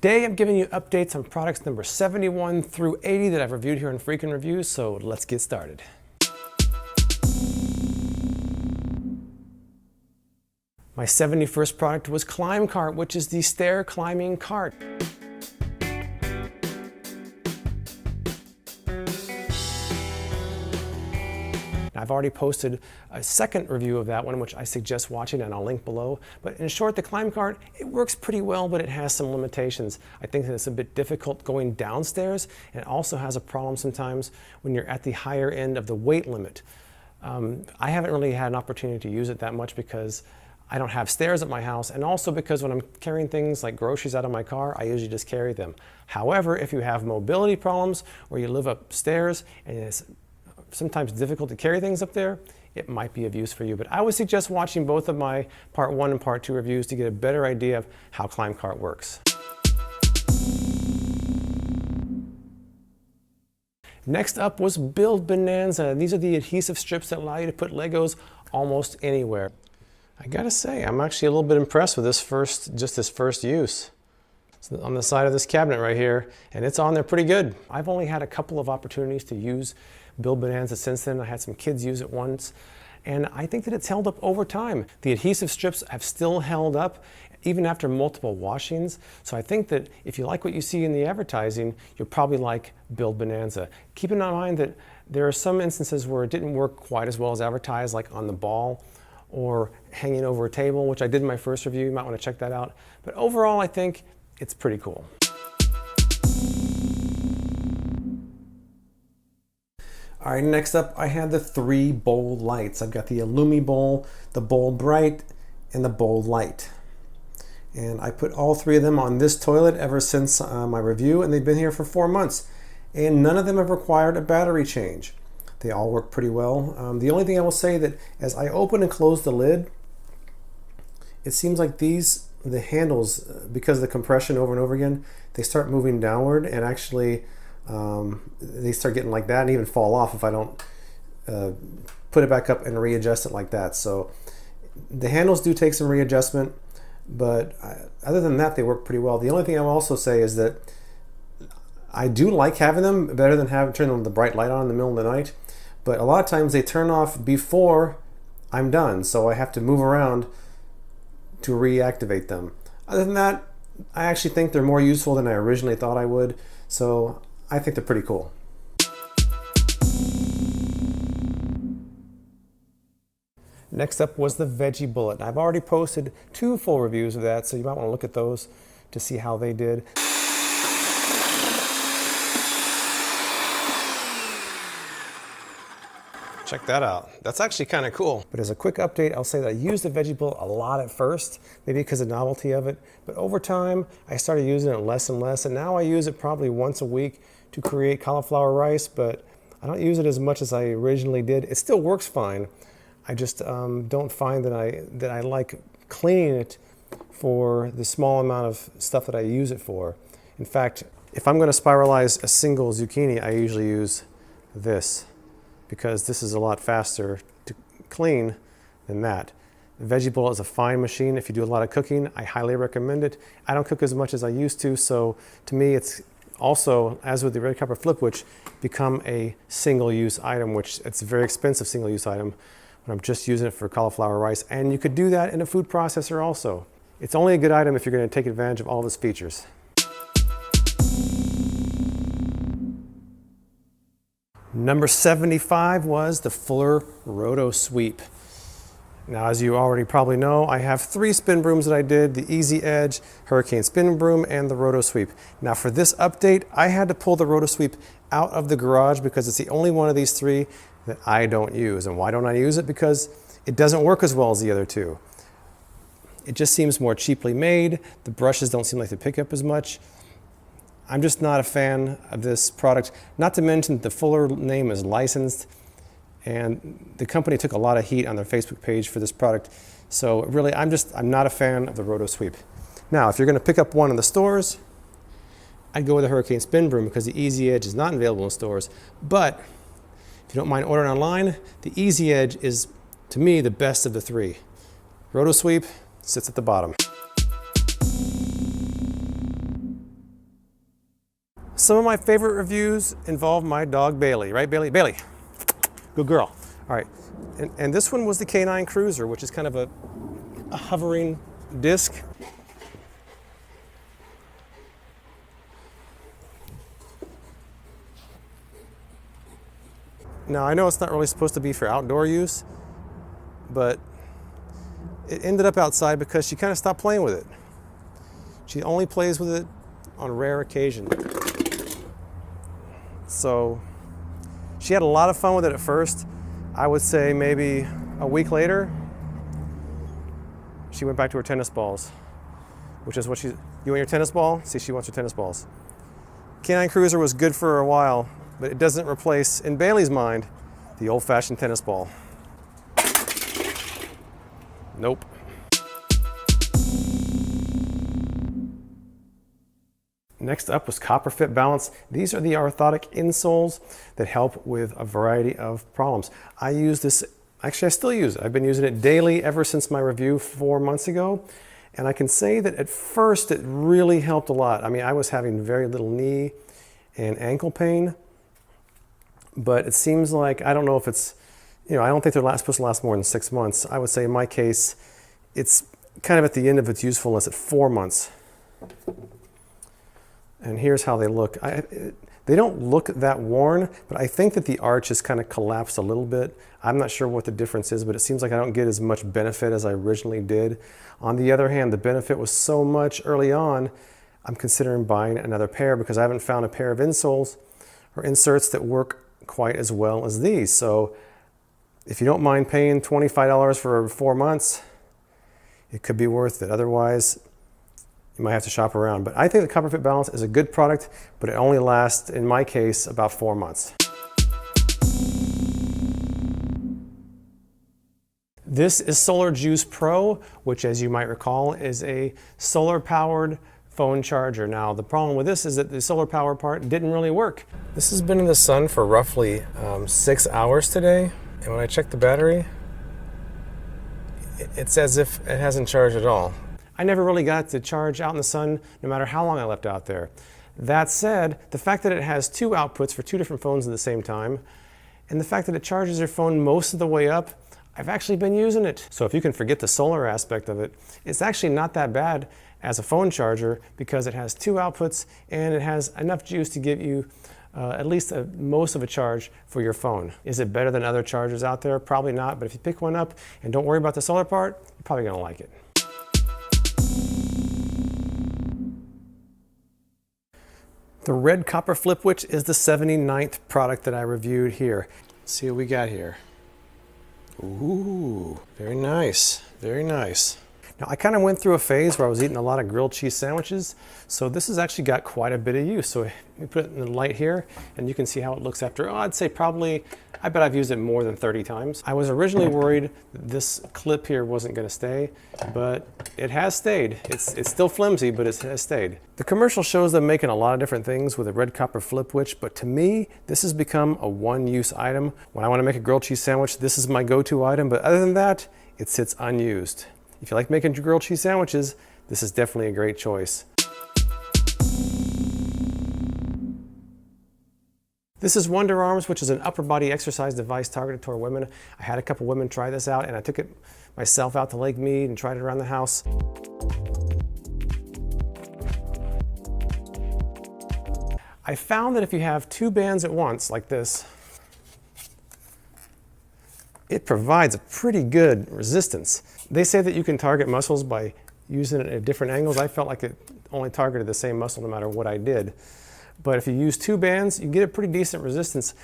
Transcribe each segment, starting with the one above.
Today I'm giving you updates on products number 71 through 80 that I've reviewed here in Freakin' Reviews, so let's get started. My 71st product was Climb Cart, which is the stair climbing cart. I've already posted a second review of that one, which I suggest watching, and I'll link below. But in short, the Climb Cart, it works pretty well, but it has some limitations. I think that it's a bit difficult going downstairs, and it also has a problem sometimes when you're at the higher end of the weight limit. I haven't really had an opportunity to use it that much because I don't have stairs at my house, and also because when I'm carrying things like groceries out of my car, I usually just carry them. However, if you have mobility problems or you live upstairs and it's sometimes difficult to carry things up there, it might be of use for you. But I would suggest watching both of my Part 1 and Part 2 reviews to get a better idea of how Climb Cart works. Next up was Build Bonanza. These are the adhesive strips that allow you to put Legos almost anywhere. I gotta say, I'm actually a little bit impressed with this first use. It's on the side of this cabinet right here, and it's on there pretty good. I've only had a couple of opportunities to use Build Bonanza since then. I had some kids use it once, and I think that it's held up over time. The adhesive strips have still held up even after multiple washings. So I think that if you like what you see in the advertising, you'll probably like Build Bonanza. Keep in mind that there are some instances where it didn't work quite as well as advertised, like on the ball or hanging over a table, which I did in my first review. You might want to check that out. But overall, I think it's pretty cool. All right, next up I had the 3 bowl lights. I've got the Illumi bowl, the bowl bright, and the bowl light. And I put all 3 of them on this toilet ever since my review, and they've been here for 4 months. And none of them have required a battery change. They all work pretty well. The only thing I will say that as I open and close the lid, it seems like the handles, because of the compression over and over again, they start moving downward, and actually they start getting like that and even fall off if I don't put it back up and readjust it like that. So the handles do take some readjustment, but other than that, they work pretty well. The only thing I will also say is that I do like having them better than turning the bright light on in the middle of the night, but a lot of times they turn off before I'm done, so I have to move around to reactivate them. Other than that, I actually think they're more useful than I originally thought I would, so I think they're pretty cool. Next up was the Veggie Bullet. I've already posted 2 full reviews of that, so you might want to look at those to see how they did. Check that out. That's actually kind of cool. But as a quick update, I'll say that I used the Veggie Bullet a lot at first, maybe because of the novelty of it. But over time, I started using it less and less, and now I use it probably once a week to create cauliflower rice, but I don't use it as much as I originally did. It still works fine. I just don't find that I like cleaning it for the small amount of stuff that I use it for. In fact, if I'm going to spiralize a single zucchini, I usually use this, because this is a lot faster to clean than that. The Veggie Bullet is a fine machine. If you do a lot of cooking, I highly recommend it. I don't cook as much as I used to, so to me it's also, as with the red Copper Flipwich, become a single-use item, which it's a very expensive single-use item when I'm just using it for cauliflower rice. And you could do that in a food processor also. It's only a good item if you're going to take advantage of all of its features. Number 75 was the Fuller Roto Sweep. Now, as you already probably know, I have 3 spin brooms that I did: the Easy Edge, Hurricane Spin Broom, and the Roto Sweep. Now for this update, I had to pull the Roto Sweep out of the garage because it's the only one of these 3 that I don't use. And why don't I use it? Because it doesn't work as well as the other 2. It just seems more cheaply made. The brushes don't seem like they pick up as much. I'm just not a fan of this product. Not to mention that the Fuller name is licensed, and the company took a lot of heat on their Facebook page for this product. So really, I'm not a fan of the Roto Sweep. Now, if you're going to pick up one in the stores, I'd go with the Hurricane Spin Broom because the Easy Edge is not available in stores. But if you don't mind ordering online, the Easy Edge is, to me, the best of the 3. Roto Sweep sits at the bottom. Some of my favorite reviews involve my dog Bailey, right Bailey? Bailey, good girl. All right, and this one was the Canine Cruiser, which is kind of a hovering disc. Now I know it's not really supposed to be for outdoor use, but it ended up outside because she kind of stopped playing with it. She only plays with it on rare occasion. So she had a lot of fun with it at first. I would say maybe a week later, she went back to her tennis balls, which is what you want your tennis ball? See, she wants her tennis balls. Canine Cruiser was good for a while, but it doesn't replace, in Bailey's mind, the old-fashioned tennis ball. Nope. Next up was Copper Fit Balance. These are the orthotic insoles that help with a variety of problems. I use this, actually I still use it. I've been using it daily ever since my review 4 months ago. And I can say that at first it really helped a lot. I mean, I was having very little knee and ankle pain, but it seems like, I don't know if it's, I don't think they're supposed to last more than 6 months. I would say in my case, it's kind of at the end of its usefulness at 4 months. And here's how they look. They don't look that worn, but I think that the arch has kind of collapsed a little bit. I'm not sure what the difference is, but it seems like I don't get as much benefit as I originally did. On the other hand, the benefit was so much early on, I'm considering buying another pair because I haven't found a pair of insoles or inserts that work quite as well as these. So if you don't mind paying $25 for 4 months, it could be worth it. Otherwise, you might have to shop around. But I think the Copper Fit Balance is a good product, but it only lasts, in my case, about 4 months. This is Solar Juice Pro, which, as you might recall, is a solar-powered phone charger. Now, the problem with this is that the solar power part didn't really work. This has been in the sun for roughly 6 hours today, and when I check the battery, it's as if it hasn't charged at all. I never really got to charge out in the sun, no matter how long I left out there. That said, the fact that it has 2 outputs for 2 different phones at the same time, and the fact that it charges your phone most of the way up, I've actually been using it. So if you can forget the solar aspect of it, it's actually not that bad as a phone charger because it has 2 outputs and it has enough juice to give you at least most of a charge for your phone. Is it better than other chargers out there? Probably not, but if you pick one up and don't worry about the solar part, you're probably gonna like it. The red Copper Flipwich is the 79th product that I reviewed here. Let's see what we got here. Ooh, very nice, very nice. Now I kind of went through a phase where I was eating a lot of grilled cheese sandwiches, so this has actually got quite a bit of use. So let me put it in the light here and you can see how it looks after, I'd say probably, I bet I've used it more than 30 times. I was originally worried that this clip here wasn't going to stay, but it has stayed. It's still flimsy, but it has stayed. The commercial shows them making a lot of different things with a red Copper Flipwich, but to me, this has become a one-use item. When I want to make a grilled cheese sandwich, this is my go-to item, but other than that, it sits unused. If you like making grilled cheese sandwiches, this is definitely a great choice. This is Wonder Arms, which is an upper body exercise device targeted toward women. I had a couple women try this out and I took it myself out to Lake Mead and tried it around the house. I found that if you have 2 bands at once, like this, it provides a pretty good resistance. They say that you can target muscles by using it at different angles. I felt like it only targeted the same muscle no matter what I did. But if you use 2 bands, you get a pretty decent resistance.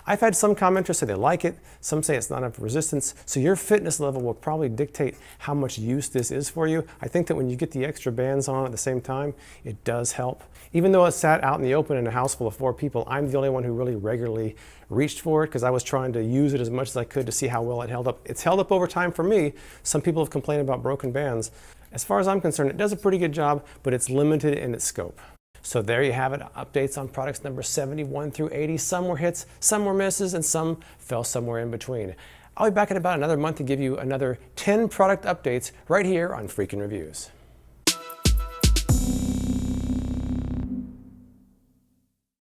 I've had some commenters say they like it, some say it's not enough resistance, so your fitness level will probably dictate how much use this is for you. I think that when you get the extra bands on at the same time, it does help. Even though it sat out in the open in a house full of 4 people, I'm the only one who really regularly reached for it because I was trying to use it as much as I could to see how well it held up. It's held up over time for me. Some people have complained about broken bands. As far as I'm concerned, it does a pretty good job, but it's limited in its scope. So there you have it, updates on products number 71 through 80. Some were hits, some were misses, and some fell somewhere in between. I'll be back in about another month to give you another 10 product updates right here on Freakin' Reviews.